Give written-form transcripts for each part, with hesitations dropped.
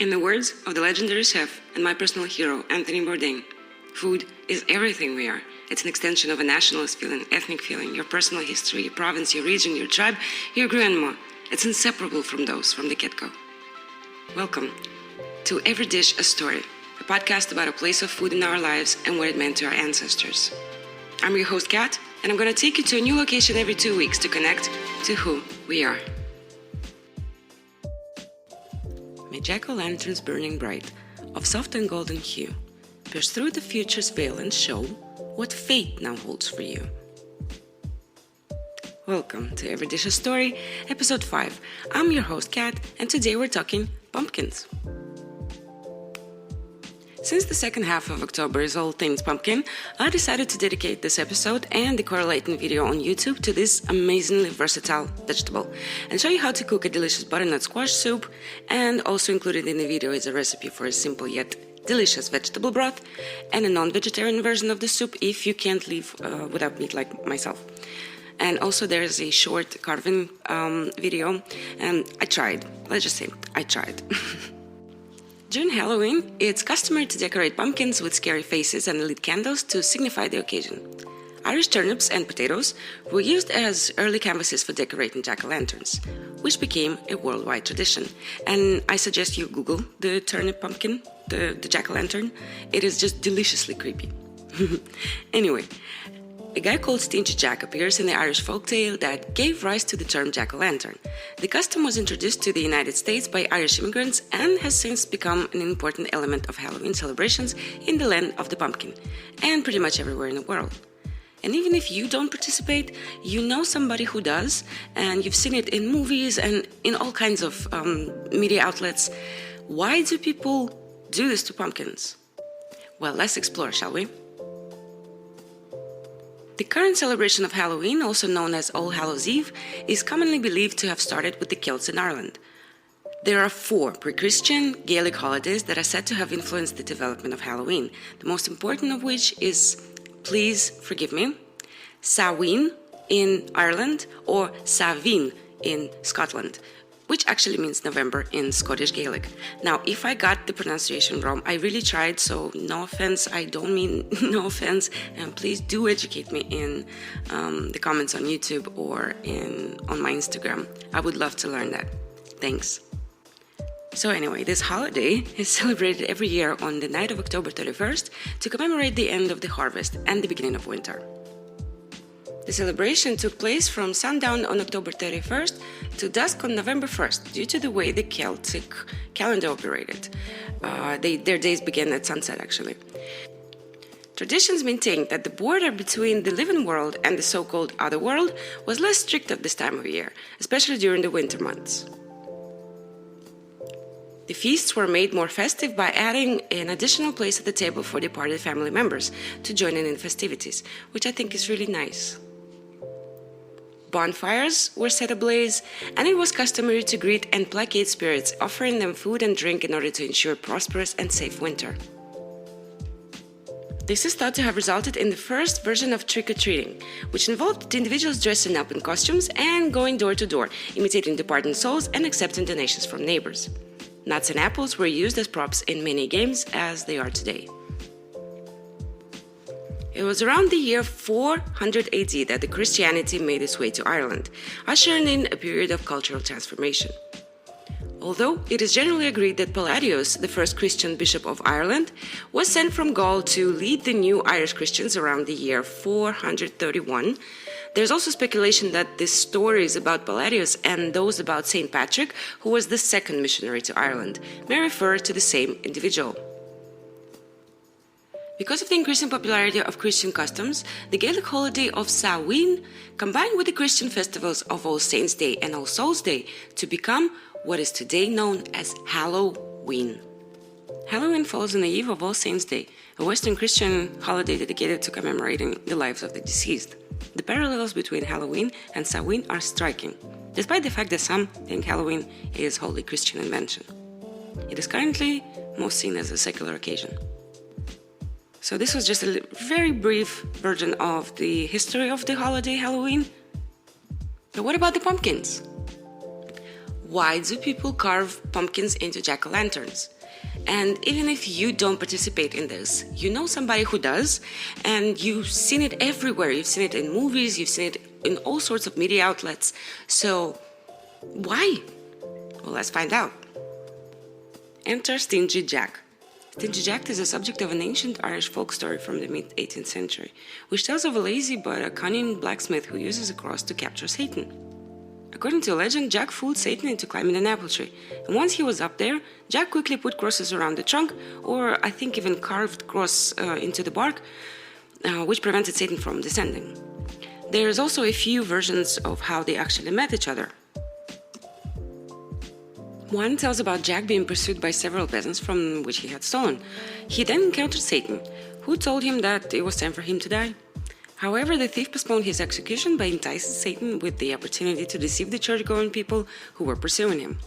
In the words of the legendary chef and my personal hero, Anthony Bourdain, food is everything we are. It's an extension of a nationalist feeling, ethnic feeling, your personal history, your province, your region, your tribe, your grandma. It's inseparable from those from the get-go. Welcome to Every Dish a Story, a podcast about a place of food in our lives and what it meant to our ancestors. I'm your host, Kat, and I'm going to take you to a new location every 2 weeks to connect to who we are. May jack-o'-lanterns burning bright, of soft and golden hue, pierce through the future's veil and show what fate now holds for you. Welcome to Every Dish a Story, Episode 5. I'm your host, Kat, and today we're talking pumpkins. Since the second half of October is all things pumpkin, I decided to dedicate this episode and the correlating video on YouTube to this amazingly versatile vegetable and show you how to cook a delicious butternut squash soup, and also included in the video is a recipe for a simple yet delicious vegetable broth and a non-vegetarian version of the soup if you can't live without meat like myself. And also there's a short carving video, and I tried. Let's just say I tried. During Halloween, it's customary to decorate pumpkins with scary faces and lit candles to signify the occasion. Irish turnips and potatoes were used as early canvases for decorating jack-o'-lanterns, which became a worldwide tradition. And I suggest you Google the turnip pumpkin, the jack-o'-lantern. It is just deliciously creepy. Anyway, a guy called Stingy Jack appears in the Irish folktale that gave rise to the term jack-o'-lantern. The custom was introduced to the United States by Irish immigrants and has since become an important element of Halloween celebrations in the land of the pumpkin, and pretty much everywhere in the world. And even if you don't participate, you know somebody who does, and you've seen it in movies and in all kinds of media outlets. Why do people do this to pumpkins? Well, let's explore, shall we? The current celebration of Halloween, also known as All Hallows' Eve, is commonly believed to have started with the Celts in Ireland. There are 4 pre-Christian Gaelic holidays that are said to have influenced the development of Halloween, the most important of which is, please forgive me, Samhain in Ireland or Samhain in Scotland, which actually means November in Scottish Gaelic. Now, if I got the pronunciation wrong, I really tried, so no offense, I don't mean no offense, and please do educate me in the comments on YouTube or on my Instagram. I would love to learn that. Thanks. So anyway, this holiday is celebrated every year on the night of October 31st to commemorate the end of the harvest and the beginning of winter. The celebration took place from sundown on October 31st to dusk on November 1st due to the way the Celtic calendar operated. Their days began at sunset, actually. Traditions maintain that the border between the living world and the so-called other world was less strict at this time of year, especially during the winter months. The feasts were made more festive by adding an additional place at the table for departed family members to join in the festivities, which I think is really nice. Bonfires were set ablaze, and it was customary to greet and placate spirits, offering them food and drink in order to ensure prosperous and safe winter. This is thought to have resulted in the first version of trick-or-treating, which involved the individuals dressing up in costumes and going door to door, imitating departing souls and accepting donations from neighbors. Nuts and apples were used as props in many games, as they are today. It was around the year 400 AD that the Christianity made its way to Ireland, ushering in a period of cultural transformation. Although it is generally agreed that Palladius, the first Christian bishop of Ireland, was sent from Gaul to lead the new Irish Christians around the year 431, there's also speculation that the stories about Palladius and those about St. Patrick, who was the second missionary to Ireland, may refer to the same individual. Because of the increasing popularity of Christian customs, the Gaelic holiday of Samhain combined with the Christian festivals of All Saints' Day and All Souls' Day to become what is today known as Halloween. Halloween falls on the eve of All Saints' Day, a Western Christian holiday dedicated to commemorating the lives of the deceased. The parallels between Halloween and Samhain are striking, despite the fact that some think Halloween is wholly Christian invention. It is currently most seen as a secular occasion. So this was just a very brief version of the history of the holiday Halloween. But what about the pumpkins? Why do people carve pumpkins into jack-o'-lanterns? And even if you don't participate in this, you know somebody who does, and you've seen it everywhere. You've seen it in movies, you've seen it in all sorts of media outlets. So, why? Well, let's find out. Enter Stingy Jack. Stingy Jack is the subject of an ancient Irish folk story from the mid-18th century, which tells of a lazy but a cunning blacksmith who uses a cross to capture Satan. According to legend, Jack fooled Satan into climbing an apple tree, and once he was up there, Jack quickly put crosses around the trunk, or I think even carved cross into the bark, which prevented Satan from descending. There's also a few versions of how they actually met each other. One tells about Jack being pursued by several peasants from which he had stolen. He then encountered Satan, who told him that it was time for him to die. However, the thief postponed his execution by enticing Satan with the opportunity to deceive the church-going people who were pursuing him.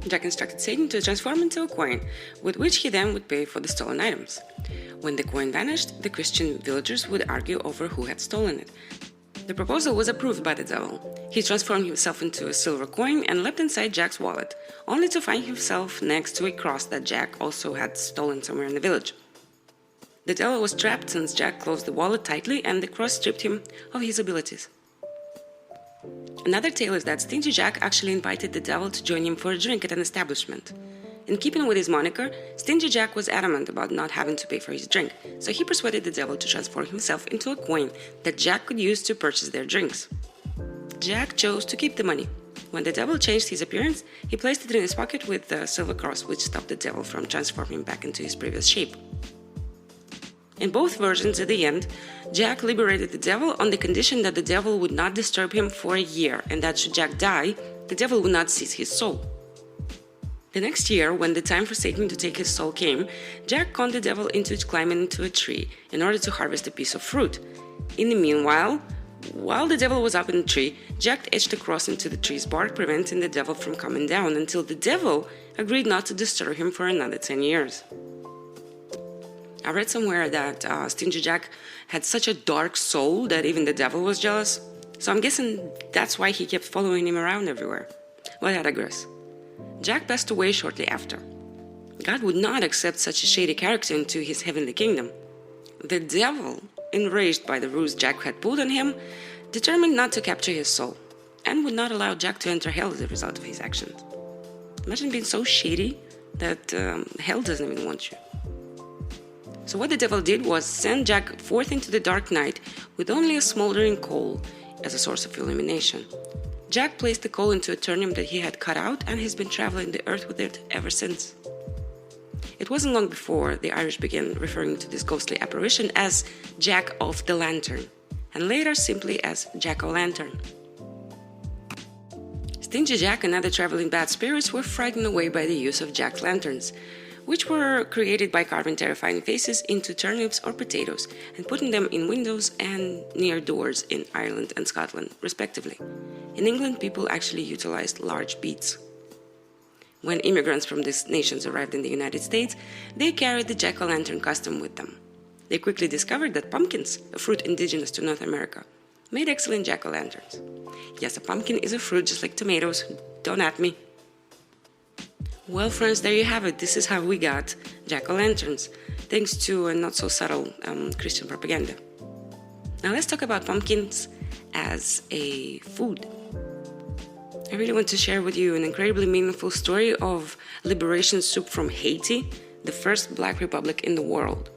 Jack instructed Satan to transform into a coin, with which he then would pay for the stolen items. When the coin vanished, the Christian villagers would argue over who had stolen it. The proposal was approved by the devil. He transformed himself into a silver coin and leapt inside Jack's wallet, only to find himself next to a cross that Jack also had stolen somewhere in the village. The devil was trapped since Jack closed the wallet tightly and the cross stripped him of his abilities. Another tale is that Stingy Jack actually invited the devil to join him for a drink at an establishment. In keeping with his moniker, Stingy Jack was adamant about not having to pay for his drink, so he persuaded the devil to transform himself into a coin that Jack could use to purchase their drinks. Jack chose to keep the money. When the devil changed his appearance, he placed it in his pocket with the silver cross, which stopped the devil from transforming back into his previous shape. In both versions, at the end, Jack liberated the devil on the condition that the devil would not disturb him for a year, and that should Jack die, the devil would not seize his soul. The next year, when the time for Satan to take his soul came, Jack conned the devil into climbing into a tree in order to harvest a piece of fruit. In the meanwhile, while the devil was up in the tree, Jack etched a cross into the tree's bark, preventing the devil from coming down until the devil agreed not to disturb him for another 10 years. I read somewhere that Stingy Jack had such a dark soul that even the devil was jealous, so I'm guessing that's why he kept following him around everywhere. But I digress. Jack passed away shortly after. God would not accept such a shady character into his heavenly kingdom. The devil, enraged by the ruse Jack had pulled on him, determined not to capture his soul, and would not allow Jack to enter hell as a result of his actions. Imagine being so shady that hell doesn't even want you. So what the devil did was send Jack forth into the dark night with only a smoldering coal as a source of illumination. Jack placed the coal into a turnip that he had cut out and has been traveling the earth with it ever since. It wasn't long before the Irish began referring to this ghostly apparition as Jack of the Lantern, and later simply as Jack-o'-lantern. Stingy Jack and other traveling bad spirits were frightened away by the use of jack-lanterns, which were created by carving terrifying faces into turnips or potatoes and putting them in windows and near doors in Ireland and Scotland, respectively. In England, people actually utilized large beads. When immigrants from these nations arrived in the United States, they carried the jack-o'-lantern custom with them. They quickly discovered that pumpkins, a fruit indigenous to North America, made excellent jack-o'-lanterns. Yes, a pumpkin is a fruit just like tomatoes, don't at me. Well, friends, there you have it. This is how we got jack-o'-lanterns, thanks to a not-so-subtle Christian propaganda. Now let's talk about pumpkins as a food. I really want to share with you an incredibly meaningful story of liberation soup from Haiti, the first black republic in the world.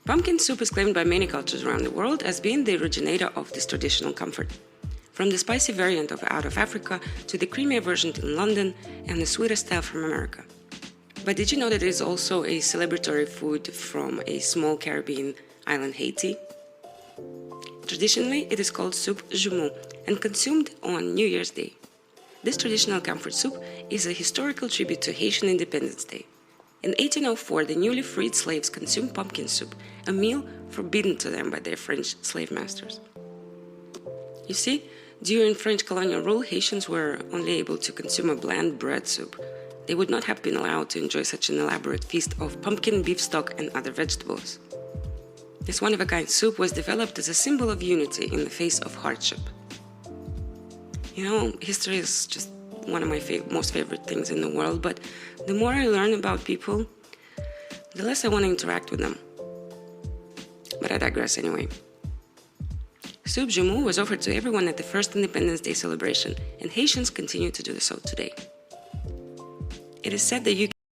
Pumpkin soup is claimed by many cultures around the world as being the originator of this traditional comfort. From the spicy variant out of Africa to the creamier version in London and the sweeter style from America. But did you know that it is also a celebratory food from a small Caribbean island, Haiti? Traditionally, it is called soup jumeau and consumed on New Year's Day. This traditional comfort soup is a historical tribute to Haitian Independence Day. In 1804, the newly freed slaves consumed pumpkin soup, a meal forbidden to them by their French slave masters. You see, during French colonial rule, Haitians were only able to consume a bland bread soup. They would not have been allowed to enjoy such an elaborate feast of pumpkin, beef stock, and other vegetables. This one-of-a-kind soup was developed as a symbol of unity in the face of hardship. You know, history is just one of my most favorite things in the world, but the more I learn about people, the less I want to interact with them. But I digress anyway. Soup Jumeau was offered to everyone at the first Independence Day celebration, and Haitians continue to do so today. It is said that you